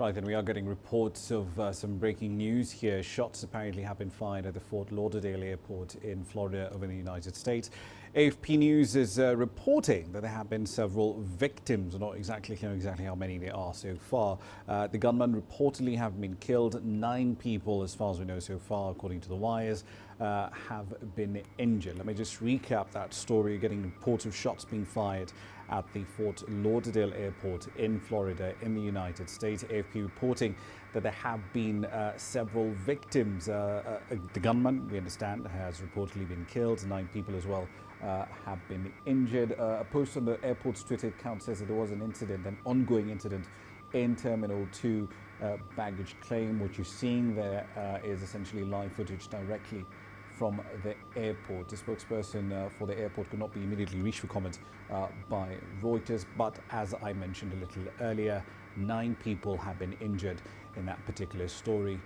Right, and we are getting reports of some breaking news here. Shots apparently have been fired at the Fort Lauderdale airport in Florida over in the United States. AFP News is reporting that there have been several victims. We're not exactly clear exactly how many there are so far. The gunman reportedly have been killed. 9 people, as far as we know so far, according to the wires, have been injured. Let me just recap that story. Getting reports of shots being fired at the Fort Lauderdale airport in Florida in the United States. AFP reporting that there have been several victims. The gunman, we understand, has reportedly been killed. 9 people as well have been injured. A post on the airport's Twitter account says that there was an incident, an ongoing incident in Terminal 2 baggage claim. What you're seeing there is essentially live footage directly from the airport. The spokesperson for the airport could not be immediately reached for comment by Reuters, but as I mentioned a little earlier, 9 people have been injured in that particular story.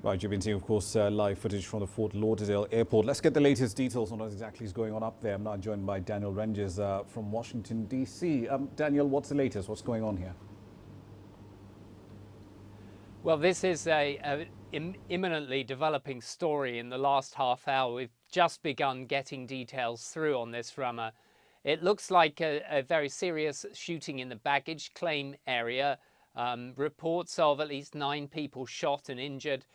Right, you've been seeing, of course, live footage from the Fort Lauderdale airport. Let's get the latest details on what exactly is going on up there. I'm now joined by Daniel Ranges from Washington, D.C. Daniel, what's the latest? What's going on here? Well, this is a imminently developing story in the last half hour. We've just begun getting details through on this, Rama. It looks like a very serious shooting in the baggage claim area. Reports of at least 9 people shot and injured.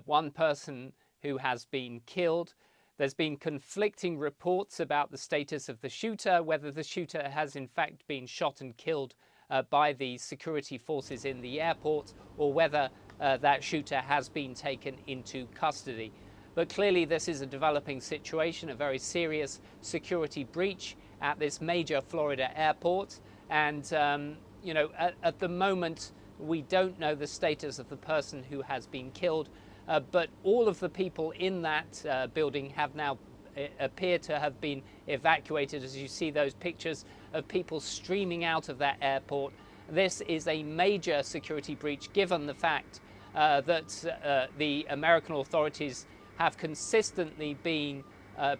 1 person who has been killed. There's been conflicting reports about the status of the shooter, whether the shooter has in fact been shot and killed by the security forces in the airport, or whether that shooter has been taken into custody. But clearly this is a developing situation, a very serious security breach at this major Florida airport. And, you know, at the moment, we don't know the status of the person who has been killed, but all of the people in that building have now appear to have been evacuated. As you see those pictures of people streaming out of that airport, this is a major security breach given the fact that the American authorities have consistently been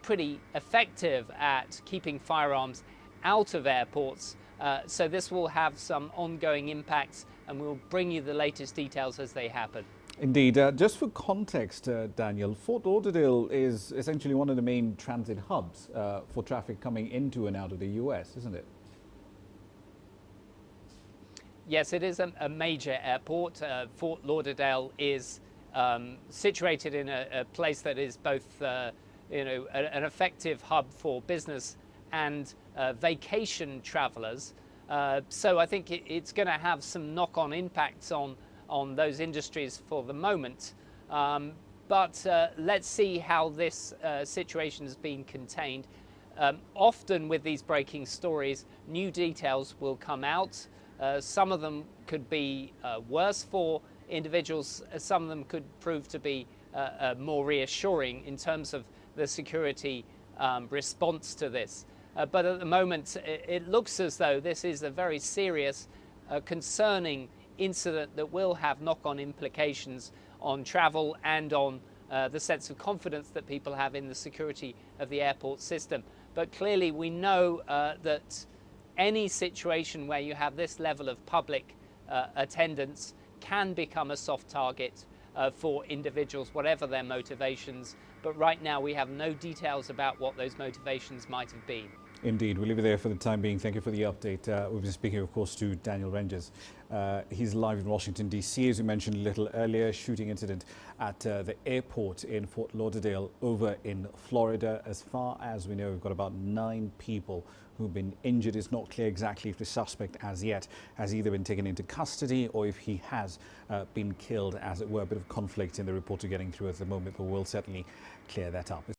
pretty effective at keeping firearms out of airports. So this will have some ongoing impacts, and we'll bring you the latest details as they happen. Indeed. Just for context, Daniel, Fort Lauderdale is essentially one of the main transit hubs for traffic coming into and out of the U.S., isn't it? Yes, it is a major airport. Fort Lauderdale is situated in a place that is both you know, an effective hub for business and vacation travelers. So I think it's going to have some knock-on impacts on those industries for the moment. But let's see how this situation has been contained. Often with these breaking stories, new details will come out. Some of them could be worse for individuals. Some of them could prove to be more reassuring in terms of the security response to this. But at the moment, it looks as though this is a very serious, concerning incident that will have knock-on implications on travel and on the sense of confidence that people have in the security of the airport system. But clearly we know that any situation where you have this level of public attendance can become a soft target for individuals, whatever their motivations. But right now we have no details about what those motivations might have been. Indeed. We'll leave it there for the time being. Thank you for the update. We've been speaking, of course, to Daniel Ranges. He's live in Washington, D.C., as we mentioned a little earlier. Shooting incident at the airport in Fort Lauderdale over in Florida. As far as we know, we've got about 9 people who've been injured. It's not clear exactly if the suspect as yet has either been taken into custody or if he has been killed, as it were. A bit of conflict in the report we're getting through at the moment, but we'll certainly clear that up.